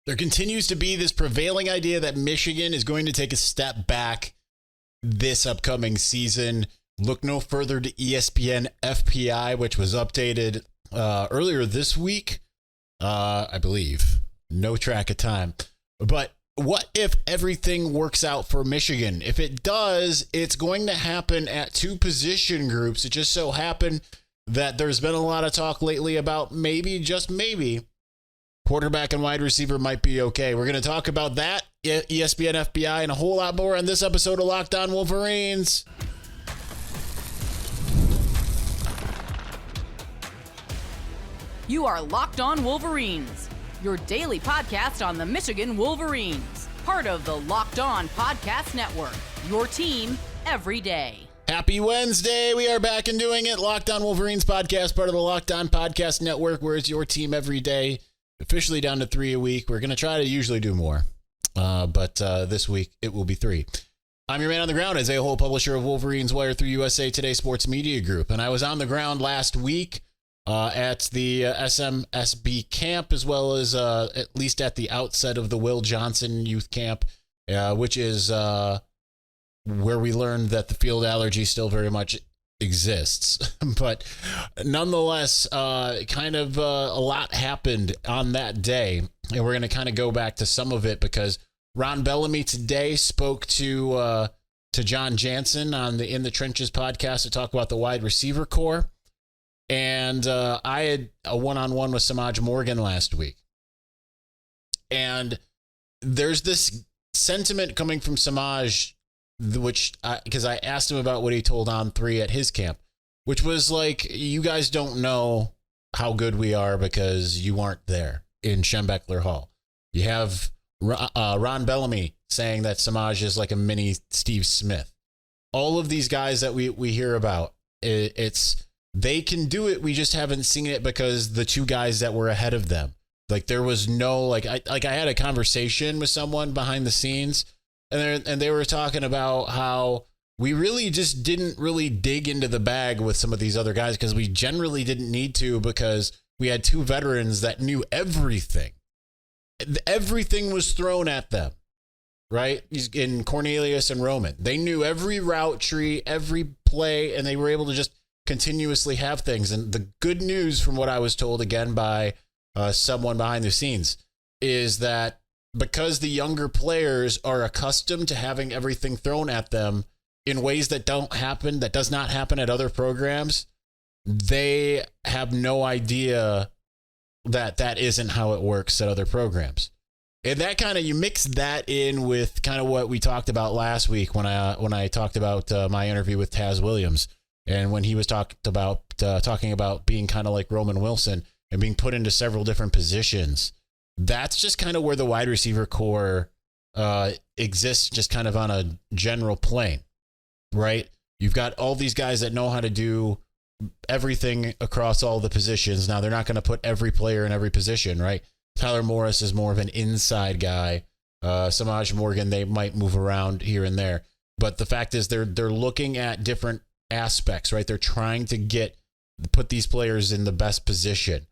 There continues to be this prevailing idea that Michigan is going to take a step back this upcoming season. Look no further to ESPN FPI, which was updated earlier this week, I believe. No track of time. But what if everything works out for Michigan? If it does, it's going to happen at two position groups. It just so happened that there's been a lot of talk lately about maybe, just maybe, quarterback and wide receiver might be okay. We're going to talk about that, ESPN FPI, and a whole lot more on this episode of Locked On Wolverines. You are Locked On Wolverines, your daily podcast on the Michigan Wolverines, part of the Locked On Podcast Network, your team every day. Happy Wednesday. We are back and doing it. Locked On Wolverines podcast, part of the Locked On Podcast Network, where it's your team every day. Officially down to 3 a week. We're going to try to usually do more, but this week it will be 3. I'm your man on the ground, Isaiah Hole, publisher of Wolverines Wire through USA Today Sports Media Group, and I was on the ground last week at the SMSB camp, as well as at least at the outset of the Will Johnson Youth Camp, which is where we learned that the field allergy still very much exists. But nonetheless, kind of a lot happened on that day, and we're going to kind of go back to some of it because Ron Bellamy today spoke to John Jansen on the In the Trenches podcast to talk about the wide receiver core, and I had a one-on-one with Samaj Morgan last week, and there's this sentiment coming from Samaj, which because I asked him about what he told On 3 at his camp, which was like, you guys don't know how good we are because you aren't there in Schembechler Hall. You have Ron Bellamy saying that Samaj is like a mini Steve Smith. All of these guys that we hear about, it's they can do it. We just haven't seen it because the two guys that were ahead of them, like there was no I had a conversation with someone behind the scenes. And they were talking about how we really just didn't really dig into the bag with some of these other guys because we generally didn't need to, because we had two veterans that knew everything. Everything was thrown at them, right? In Cornelius and Roman. They knew every route tree, every play, and they were able to just continuously have things. And the good news, from what I was told again by someone behind the scenes, is that because the younger players are accustomed to having everything thrown at them in ways that does not happen at other programs, they have no idea that isn't how it works at other programs. And that kind of, you mix that in with kind of what we talked about last week when I talked about my interview with Taz Williams, and when he was talking about being kind of like Roman Wilson and being put into several different positions. That's just kind of where the wide receiver core exists, just kind of on a general plane, right? You've got all these guys that know how to do everything across all the positions. Now, they're not going to put every player in every position, right? Tyler Morris is more of an inside guy. Samaj Morgan, they might move around here and there. But the fact is they're looking at different aspects, right? They're trying to put these players in the best position.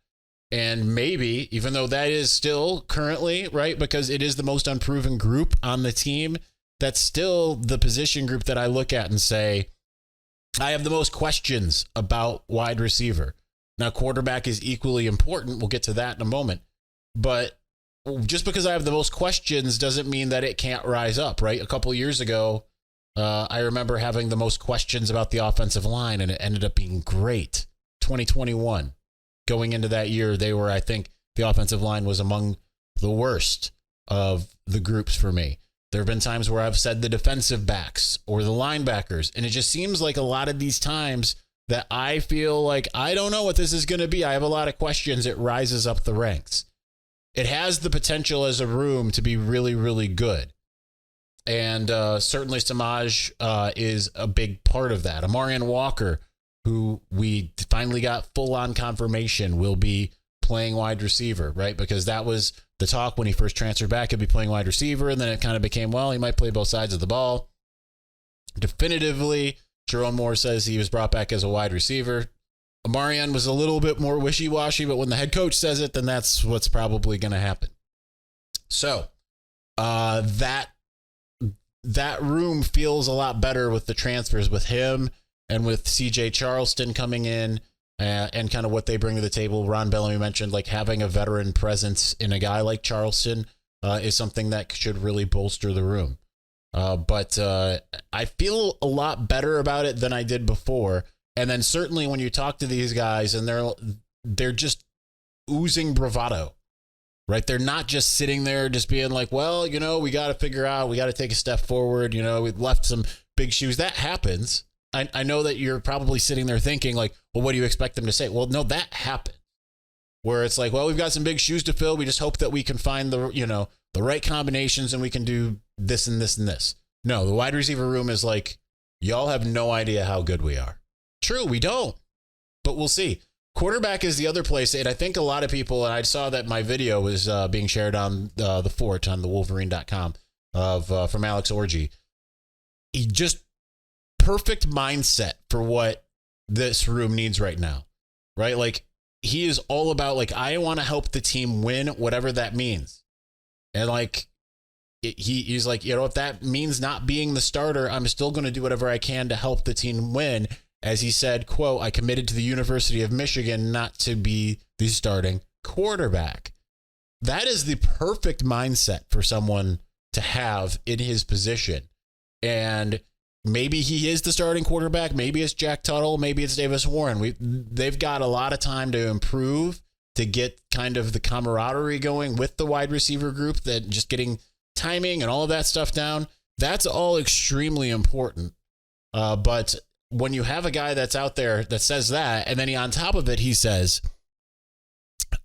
And maybe, even though that is still currently, right, because it is the most unproven group on the team, that's still the position group that I look at and say, I have the most questions about wide receiver. Now, quarterback is equally important. We'll get to that in a moment. But just because I have the most questions doesn't mean that it can't rise up, right? A couple of years ago, I remember having the most questions about the offensive line, and it ended up being great. 2021. Going into that year, I think the offensive line was among the worst of the groups for me. There have been times where I've said the defensive backs or the linebackers, and it just seems like a lot of these times that I feel like I don't know what this is going to be. I have a lot of questions. It rises up the ranks. It has the potential as a room to be really, really good. And certainly Samaj is a big part of that. Amarian Walker, who we finally got full-on confirmation will be playing wide receiver, right? Because that was the talk when he first transferred back. He'd be playing wide receiver, and then it kind of became, well, he might play both sides of the ball. Definitively, Jerome Moore says he was brought back as a wide receiver. Amarian was a little bit more wishy-washy, but when the head coach says it, then that's what's probably going to happen. So that room feels a lot better with the transfers, with him and with CJ Charleston coming in and kind of what they bring to the table. Ron Bellamy mentioned like having a veteran presence in a guy like Charleston is something that should really bolster the room. But I feel a lot better about it than I did before. And then certainly when you talk to these guys and they're just oozing bravado, right? They're not just sitting there just being like, well, you know, we got to figure out, we got to take a step forward. You know, we've left some big shoes. That happens. I know that you're probably sitting there thinking like, well, what do you expect them to say? Well, no, that happened. Where it's like, well, we've got some big shoes to fill. We just hope that we can find the right combinations and we can do this and this and this. No, the wide receiver room is like, y'all have no idea how good we are. True, we don't, but we'll see. Quarterback is the other place, and I think a lot of people, and I saw that my video was being shared on the Fort on the Wolverine.com from Alex Orji. He just perfect mindset for what this room needs right now, right? Like he is all about like, I want to help the team win, whatever that means. And like, he's like, you know, if that means not being the starter, I'm still going to do whatever I can to help the team win. As he said, quote, I committed to the University of Michigan not to be the starting quarterback. That is the perfect mindset for someone to have in his position. And maybe he is the starting quarterback. Maybe it's Jack Tuttle. Maybe it's Davis Warren. They've got a lot of time to improve, to get kind of the camaraderie going with the wide receiver group, that just getting timing and all of that stuff down. That's all extremely important. But when you have a guy that's out there that says that, and then on top of it, he says,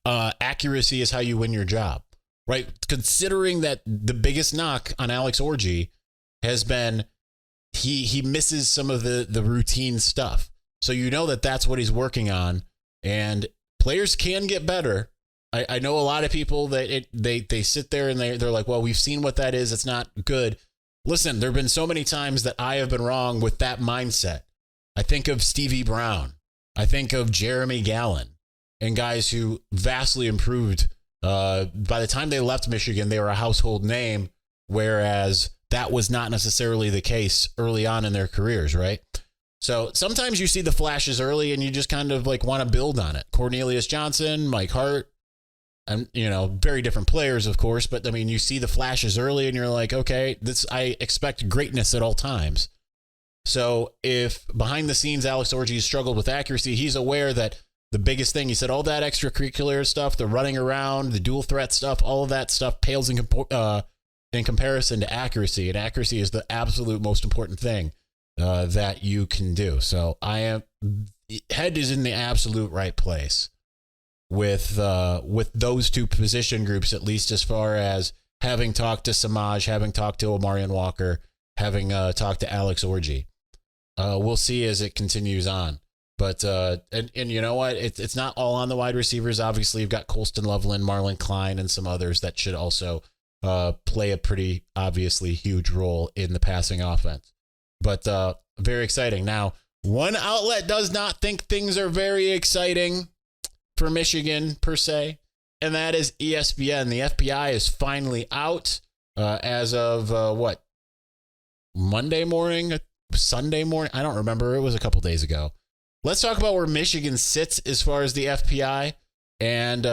accuracy is how you win your job, right? Considering that the biggest knock on Alex Orji has been he misses some of the routine stuff. So you know that that's what he's working on, and players can get better. I know a lot of people that they sit there and they're like, well, we've seen what that is. It's not good. Listen, there have been so many times that I have been wrong with that mindset. I think of Stevie Brown. I think of Jeremy Gallen and guys who vastly improved. By the time they left Michigan, they were a household name, whereas that was not necessarily the case early on in their careers, right? So sometimes you see the flashes early and you just kind of like want to build on it. Cornelius Johnson, Mike Hart, and, you know, very different players, of course, but I mean, you see the flashes early and you're like, okay, I expect greatness at all times. So if behind the scenes, Alex Orji struggled with accuracy, he's aware that the biggest thing, he said, all that extracurricular stuff, the running around, the dual threat stuff, all of that stuff pales in comparison to accuracy. And accuracy is the absolute most important thing that you can do. So head is in the absolute right place with those two position groups, at least as far as having talked to Samaj, having talked to Omarion Walker, having talked to Alex Orji. We'll see as it continues on. But and you know what? It's not all on the wide receivers. Obviously, you've got Colston Loveland, Marlon Klein, and some others that should also play a pretty obviously huge role in the passing offense. But very exciting. Now, one outlet does not think things are very exciting for Michigan per se, and that is ESPN. The FPI is finally out as of Monday morning, Sunday morning? I don't remember. It was a couple days ago. Let's talk about where Michigan sits as far as the FPI and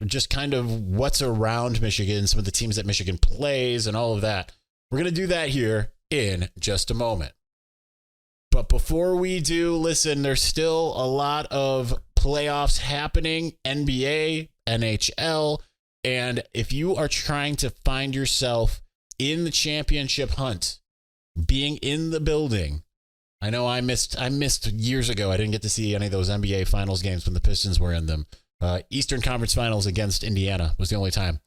just kind of what's around Michigan, some of the teams that Michigan plays and all of that. We're going to do that here in just a moment. But before we do, listen, there's still a lot of playoffs happening, NBA, NHL, and if you are trying to find yourself in the championship hunt, being in the building, I know I missed years ago. I didn't get to see any of those NBA Finals games when the Pistons were in them. Eastern Conference Finals against Indiana was the only time.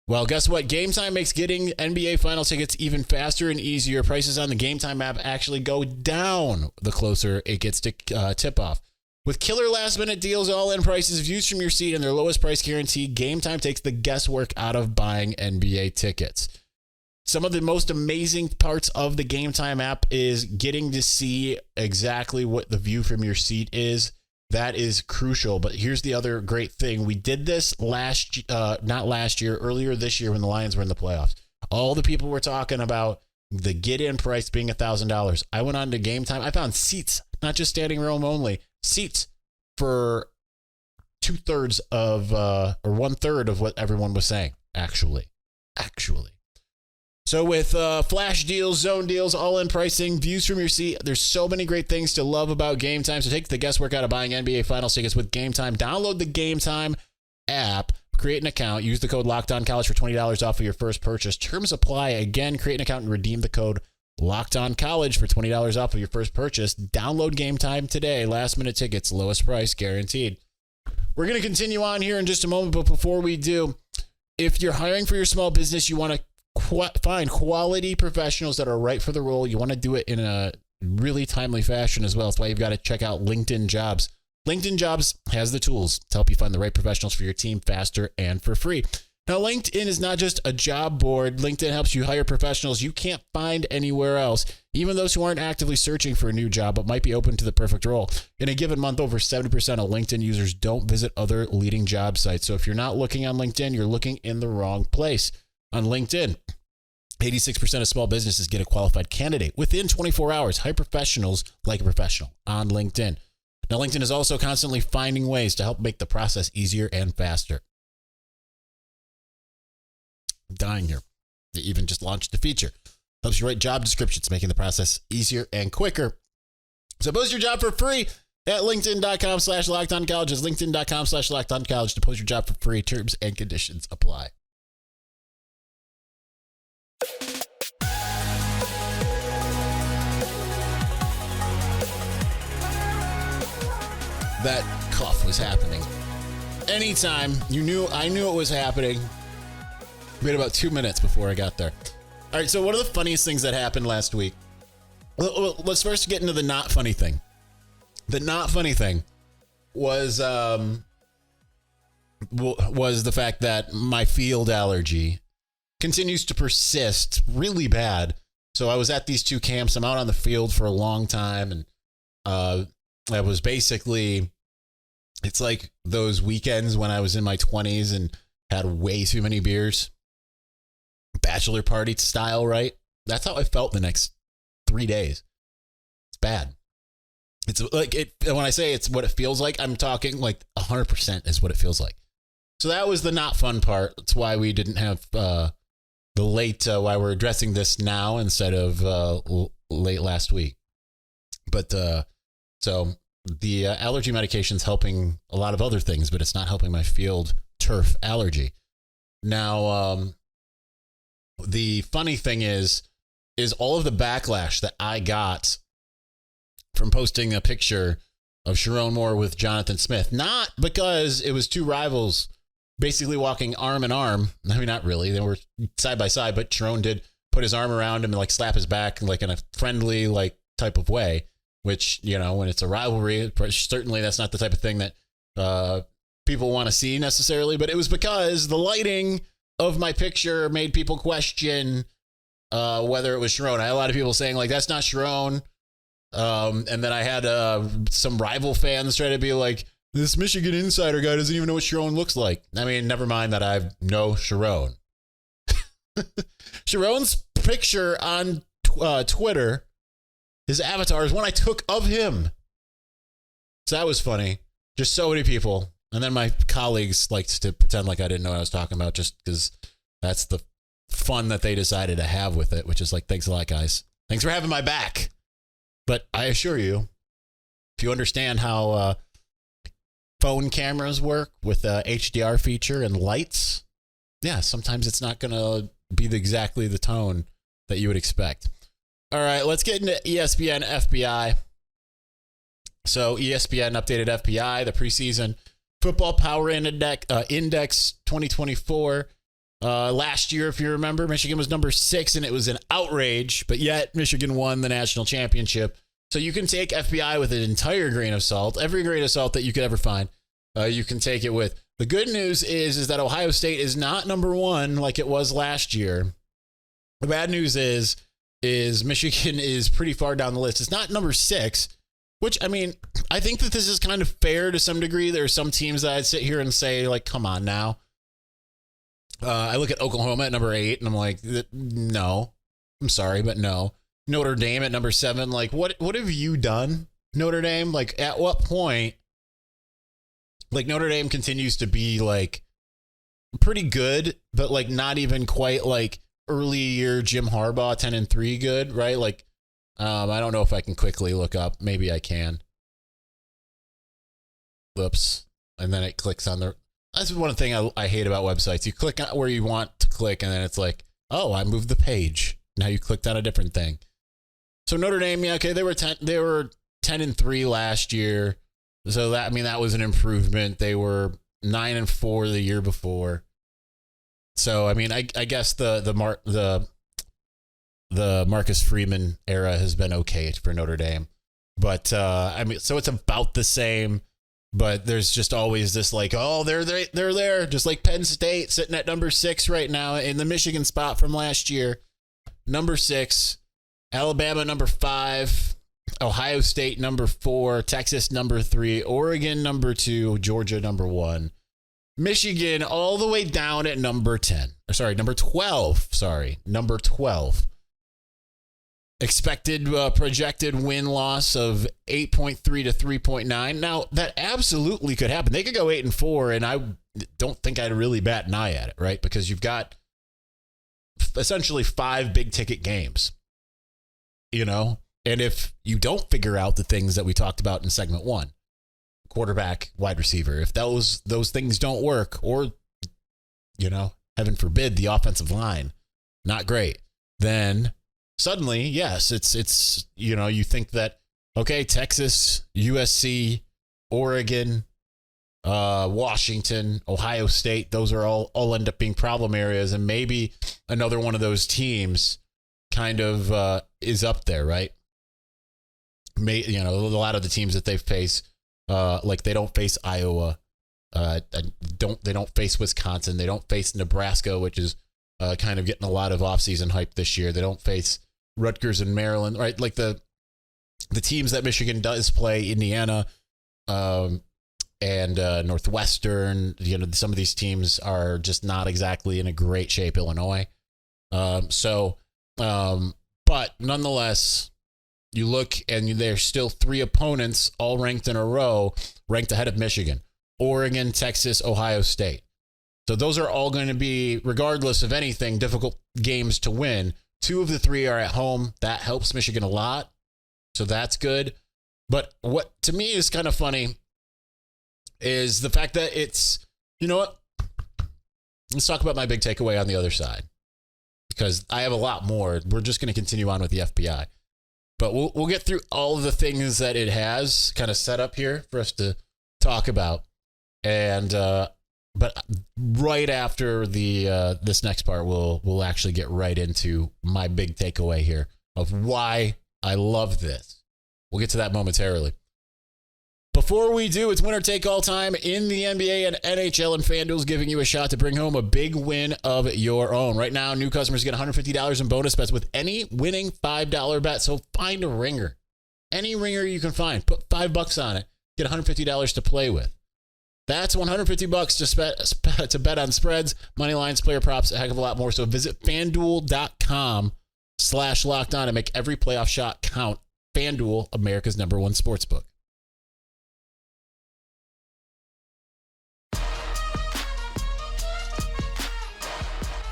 Well, guess what? Gametime makes getting NBA Finals tickets even faster and easier. Prices on the Gametime app actually go down the closer it gets to tip-off. With killer last-minute deals, all-in prices, views from your seat, and their lowest price guarantee, Gametime takes the guesswork out of buying NBA tickets. Some of the most amazing parts of the Gametime app is getting to see exactly what the view from your seat is. That is crucial. But here's the other great thing. We did this earlier this year when the Lions were in the playoffs. All the people were talking about the get-in price being $1,000. I went on to Gametime. I found seats, not just standing room only, seats for 2/3 of, or 1/3 of what everyone was saying, actually. So with flash deals, zone deals, all-in pricing, views from your seat, there's so many great things to love about Gametime. So take the guesswork out of buying NBA Finals tickets with Gametime. Download the Gametime app, create an account, use the code LOCKEDONCollege for $20 off of your first purchase. Terms apply. Again, create an account and redeem the code LOCKEDONCollege for $20 off of your first purchase. Download Gametime today. Last-minute tickets, lowest price guaranteed. We're going to continue on here in just a moment, but before we do, if you're hiring for your small business, you want to find quality professionals that are right for the role. You want to do it in a really timely fashion as well. That's why you've got to check out LinkedIn Jobs. LinkedIn Jobs has the tools to help you find the right professionals for your team faster and for free. Now, LinkedIn is not just a job board. LinkedIn helps you hire professionals you can't find anywhere else, even those who aren't actively searching for a new job but might be open to the perfect role. In a given month, over 70% of LinkedIn users don't visit other leading job sites. So if you're not looking on LinkedIn, you're looking in the wrong place. On LinkedIn, 86% of small businesses get a qualified candidate within 24 hours. Hire professionals like a professional on LinkedIn. Now, LinkedIn is also constantly finding ways to help make the process easier and faster. I'm dying here. They even just launched the feature. Helps you write job descriptions, making the process easier and quicker. So post your job for free at linkedin.com/lockedoncollege. It's linkedin.com/lockedoncollege to post your job for free. Terms and conditions apply. That cough was happening. Anytime I knew it was happening. We had about 2 minutes before I got there. All right, so what are the funniest things that happened last week? Well, let's first get into the not funny thing. The not funny thing was the fact that my field allergy continues to persist really bad. So I was at these two camps. I'm out on the field for a long time, and I was basically, it's like those weekends when I was in my 20s and had way too many beers. Bachelor party style, right? That's how I felt the next 3 days. It's bad. It's like it when I say it's what it feels like, I'm talking like 100% is what it feels like. So that was the not fun part. That's why we didn't have the late, why we're addressing this now instead of late last week. But so the allergy medication is helping a lot of other things, but it's not helping my field turf allergy. Now, the funny thing is all of the backlash that I got from posting a picture of Sharon Moore with Jonathan Smith, not because it was two rivals basically walking arm in arm. I mean, not really. They were side by side, but Sharon did put his arm around him and like slap his back like in a friendly like type of way, which, you know, when it's a rivalry, certainly that's not the type of thing that people want to see necessarily, but it was because the lighting of my picture made people question whether it was Sharon. I had a lot of people saying like, that's not Sharon. And then I had some rival fans try to be like, this Michigan insider guy doesn't even know what Sharon looks like. I mean, never mind that I know Sharon. Sharon's picture on Twitter, his avatar is one I took of him. So that was funny. Just so many people. And then my colleagues liked to pretend like I didn't know what I was talking about just because that's the fun that they decided to have with it, which is like, thanks a lot, guys. Thanks for having my back. But I assure you, if you understand how phone cameras work with the HDR feature and lights, yeah, sometimes it's not going to be exactly the tone that you would expect. All right, let's get into ESPN FPI. So ESPN updated FPI, the preseason Football Power Index 2024. Last year, if you remember, Michigan was number 6, and it was an outrage, but yet Michigan won the national championship. So you can take FPI with an entire grain of salt, every grain of salt that you could ever find. You can take it with. The good news is that Ohio State is not number 1 like it was last year. The bad news is Michigan is pretty far down the list. It's not number 6, Which, I mean, I think that this is kind of fair to some degree. There are some teams that I'd sit here and say, like, come on now. I look at Oklahoma at number 8, and I'm like, no. I'm sorry, but no. Notre Dame at number 7. Like, what have you done, Notre Dame? Like, at what point? Like, Notre Dame continues to be, like, pretty good, but, like, not even quite, like, early year Jim Harbaugh 10-3 good, right? Like, I don't know if I can quickly look up. Maybe I can. Whoops. And then it clicks on the... That's one thing I hate about websites. You click on where you want to click, and then it's like, oh, I moved the page. Now you clicked on a different thing. So Notre Dame, yeah, okay, they were 10-3 last year. So that was an improvement. They were 9-4 the year before. So I mean, I guess the Marcus Freeman era has been okay for Notre Dame, but I mean, so it's about the same. But there's just always this like, oh, they're there, just like Penn State sitting at number 6 right now in the Michigan spot from last year. Number 6, Alabama number 5, Ohio State number 4, Texas number 3, Oregon number 2, Georgia number 1, Michigan all the way down at number 12. Number 12. Expected projected win-loss of 8.3 to 3.9. Now, that absolutely could happen. They could go 8-4, and I don't think I'd really bat an eye at it, right? Because you've got essentially 5 big-ticket games, you know? And if you don't figure out the things that we talked about in segment 1, quarterback, wide receiver, if those things don't work, or, you know, heaven forbid, the offensive line, not great, then... Suddenly, yes, it's you know, you think that, okay, Texas, USC, Oregon, Washington, Ohio State, those are all end up being problem areas, and maybe another one of those teams kind of is up there, right? You know, a lot of the teams that they face, like they don't face Iowa, they don't face Wisconsin, they don't face Nebraska, which is kind of getting a lot of offseason hype this year. They don't face Rutgers and Maryland, right? Like the teams that Michigan does play, Indiana and Northwestern, you know, some of these teams are just not exactly in a great shape, Illinois. But nonetheless, you look and there's still 3 opponents all ranked in a row, ranked ahead of Michigan, Oregon, Texas, Ohio State. So those are all going to be, regardless of anything, difficult games to win. 2 of the 3 are at home. That helps Michigan a lot. So that's good. But what to me is kind of funny is the fact that it's, you know what? Let's talk about my big takeaway on the other side, because I have a lot more. We're just going to continue on with the FPI. But we'll get through all of the things that it has kind of set up here for us to talk about. And but right after the this next part, we'll actually get right into my big takeaway here of why I love this. We'll get to that momentarily. Before we do, it's winner take all time in the NBA and NHL, and FanDuel's giving you a shot to bring home a big win of your own. Right now, new customers get $150 in bonus bets with any winning $5 bet. So find a ringer. Any ringer you can find. Put $5 on it. Get $150 to play with. That's $150 to bet on spreads, money lines, player props, a heck of a lot more. So visit FanDuel.com/lockedon and make every playoff shot count. FanDuel, America's #1 sportsbook.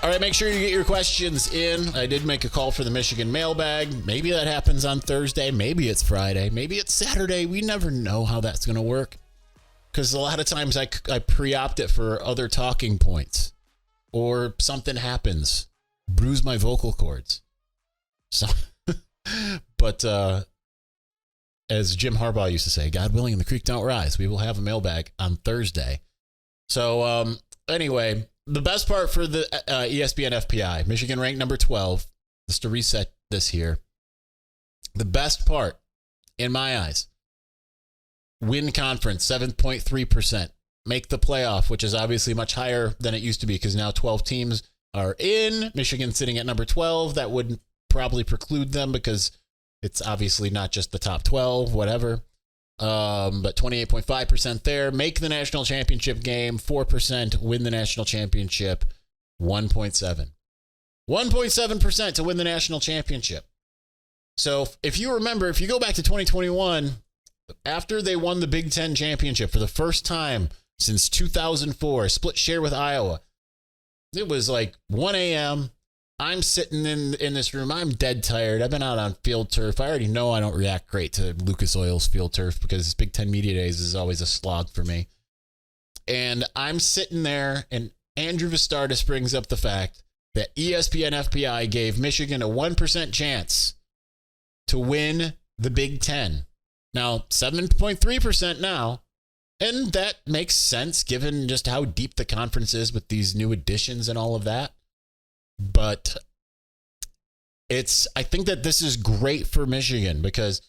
All right, make sure you get your questions in. I did make a call for the Michigan mailbag. Maybe that happens on Thursday. Maybe it's Friday. Maybe it's Saturday. We never know how that's going to work. Because a lot of times I pre-opt it for other talking points, or something happens, bruise my vocal cords. So, but as Jim Harbaugh used to say, God willing, and the creek don't rise, we will have a mailbag on Thursday. So anyway, the best part for the ESPN FPI, Michigan ranked number 12. Just to reset this here. The best part, in my eyes, win conference, 7.3%. Make the playoff, which is obviously much higher than it used to be because now 12 teams are in. Michigan sitting at number 12. That would probably preclude them because it's obviously not just the top 12, whatever. but 28.5% there. Make the national championship game, 4%. Win the national championship, 1.7. 1.7% to win the national championship. So if you remember, if you go back to 2021, after they won the Big Ten championship for the first time since 2004, split share with Iowa, it was like 1 a.m. I'm sitting in this room. I'm dead tired. I've been out on field turf. I already know I don't react great to Lucas Oil's field turf because Big Ten Media Days is always a slog for me. And I'm sitting there, and Andrew Vistardis brings up the fact that ESPN FPI gave Michigan a 1% chance to win the Big Ten. Now, 7.3% now. And that makes sense given just how deep the conference is with these new additions and all of that. But I think that this is great for Michigan because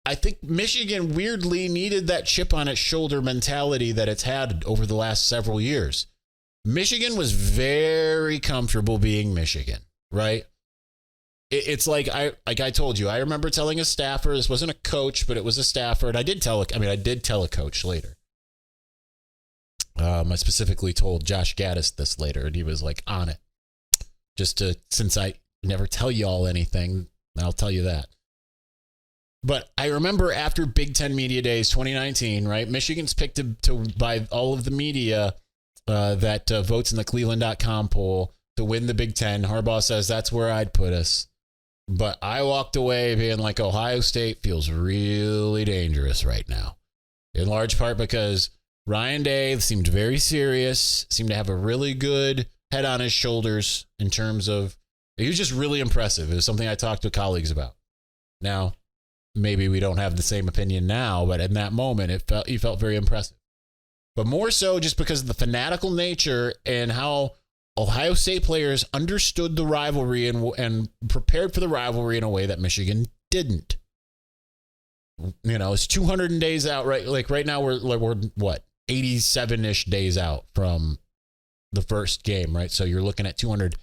I think Michigan weirdly needed that chip on its shoulder mentality that it's had over the last several years. Michigan was very comfortable being Michigan, right? It's like I told you, I remember telling a staffer, this wasn't a coach, but it was a staffer. And I did tell a coach later. I specifically told Josh Gaddis this later, and he was like on it. Since I never tell y'all anything, I'll tell you that. But I remember after Big Ten Media Days 2019, right? Michigan's picked by all of the media that votes in the Cleveland.com poll to win the Big Ten. Harbaugh says that's where I'd put us. But I walked away being like, Ohio State feels really dangerous right now. In large part because Ryan Day seemed very serious, seemed to have a really good head on his shoulders in terms of, he was just really impressive. It was something I talked to colleagues about. Now, maybe we don't have the same opinion now, but in that moment, he felt very impressive. But more so just because of the fanatical nature and how Ohio State players understood the rivalry and prepared for the rivalry in a way that Michigan didn't. You know, it's 200 days out, right? Like right now we're what, 87-ish days out from the first game, right? So you're looking at 200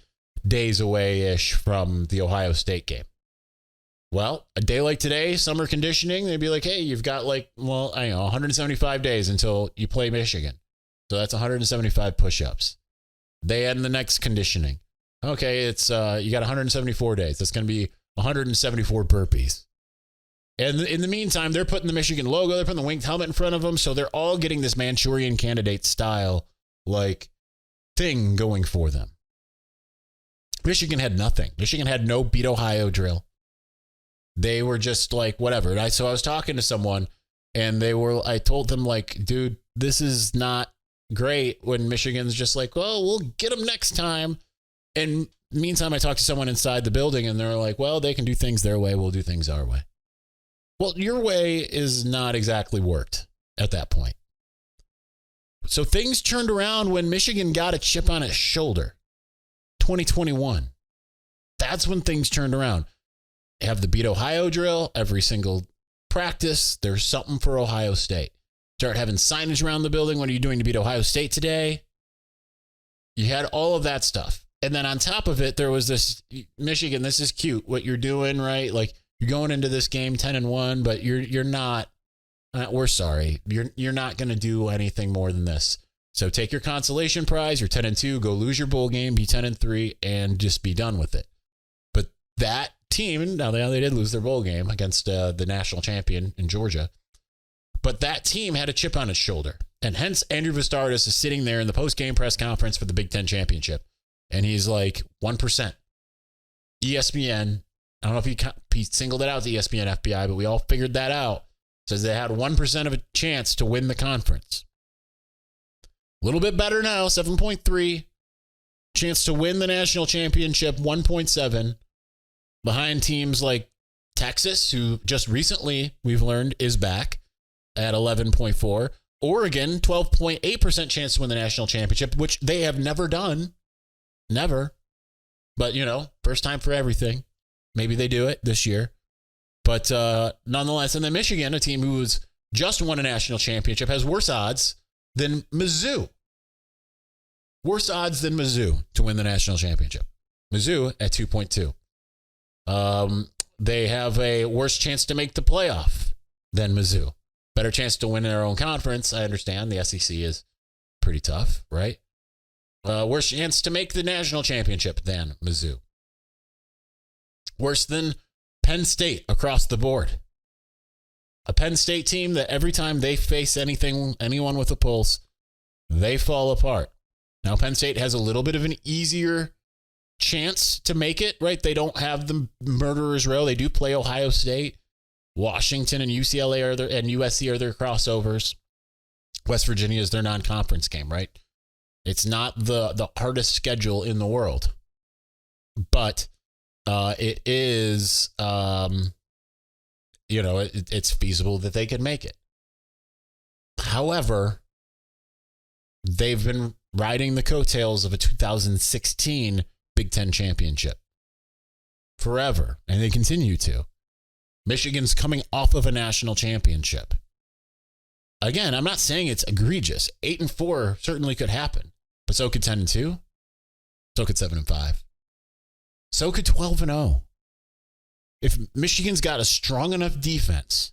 days away-ish from the Ohio State game. Well, a day like today, summer conditioning, they'd be like, hey, you've got 175 days until you play Michigan. So that's 175 push-ups. They end the next conditioning. Okay, it's you got 174 days. That's going to be 174 burpees. And in the meantime, they're putting the Michigan logo, they're putting the winged helmet in front of them, so they're all getting this Manchurian Candidate style thing going for them. Michigan had nothing. Michigan had no beat Ohio drill. They were just like, whatever. So I was talking to someone, and I told them, dude, this is not great when Michigan's just like, well, we'll get them next time. And meantime, I talked to someone inside the building, and they're like, well, they can do things their way. We'll do things our way. Well, your way is not exactly worked at that point. So things turned around when Michigan got a chip on its shoulder. 2021. That's when things turned around. They have the Beat Ohio drill every single practice. There's something for Ohio State. Start having signage around the building. What are you doing to beat Ohio State today? You had all of that stuff. And then on top of it, there was this, Michigan, this is cute, what you're doing, right? Like, you're going into this game 10-1, but you're not, we're sorry. You're not going to do anything more than this. So take your consolation prize, you're 10-2, go lose your bowl game, be 10-3, and just be done with it. But that team, now they did lose their bowl game against the national champion in Georgia, but that team had a chip on its shoulder. And hence, Andrew Vistardis is sitting there in the post-game press conference for the Big Ten championship. And he's like, 1%. ESPN, I don't know if he singled it out to ESPN FPI, but we all figured that out. Says they had 1% of a chance to win the conference. A little bit better now, 7.3. Chance to win the national championship, 1.7. Behind teams like Texas, who just recently, we've learned, is back at 11.4. Oregon, 12.8% chance to win the national championship, which they have never done. Never. But, first time for everything. Maybe they do it this year. But nonetheless, and then Michigan, a team who's just won a national championship, has worse odds than Mizzou. Worse odds than Mizzou to win the national championship. Mizzou at 2.2. They have a worse chance to make the playoff than Mizzou. Better chance to win in their own conference. I understand the SEC is pretty tough, right? Worse chance to make the national championship than Mizzou. Worse than Penn State across the board. A Penn State team that every time they face anyone with a pulse, they fall apart. Now, Penn State has a little bit of an easier chance to make it, right? They don't have the murderer's row. They do play Ohio State. Washington and UCLA and USC are their crossovers. West Virginia is their non-conference game, right? It's not the hardest schedule in the world, but it is, it's feasible that they can make it. However, they've been riding the coattails of a 2016 Big Ten championship forever, and they continue to. Michigan's coming off of a national championship. Again, I'm not saying it's egregious. 8-4 certainly could happen, but so could 10-2. So could 7-5. So could 12-0. If Michigan's got a strong enough defense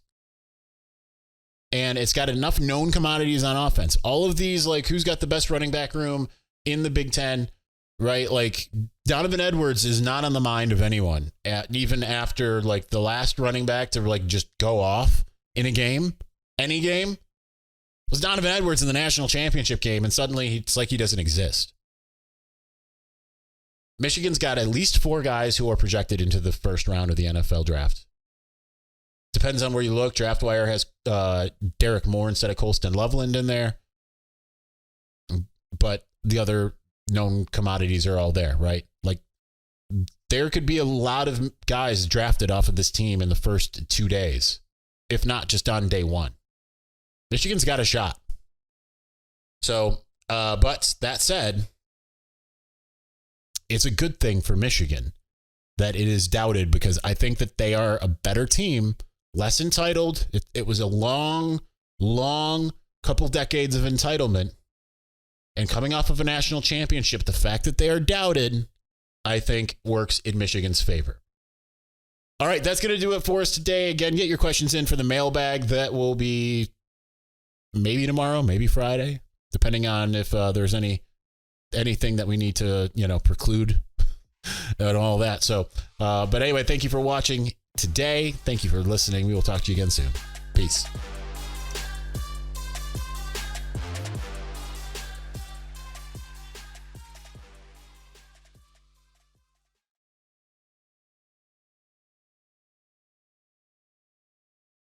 and it's got enough known commodities on offense, all of these, like who's got the best running back room in the Big Ten, right? Like Donovan Edwards is not on the mind of anyone, even after like the last running back to like just go off in a game, any game, was Donovan Edwards in the national championship game, and suddenly it's like he doesn't exist. Michigan's got at least 4 guys who are projected into the first round of the NFL draft. Depends on where you look. DraftWire has Derek Moore instead of Colston Loveland in there. But the other known commodities are all there, right? Like there could be a lot of guys drafted off of this team in the first 2 days, if not just on day 1. Michigan's got a shot. So, but that said, it's a good thing for Michigan that it is doubted, because I think that they are a better team, less entitled. It was a long couple decades of entitlement. And coming off of a national championship, the fact that they are doubted, I think, works in Michigan's favor. All right, that's going to do it for us today. Again, get your questions in for the mailbag. That will be maybe tomorrow, maybe Friday, depending on if there's anything that we need to, preclude and all that. So, but anyway, thank you for watching today. Thank you for listening. We will talk to you again soon. Peace.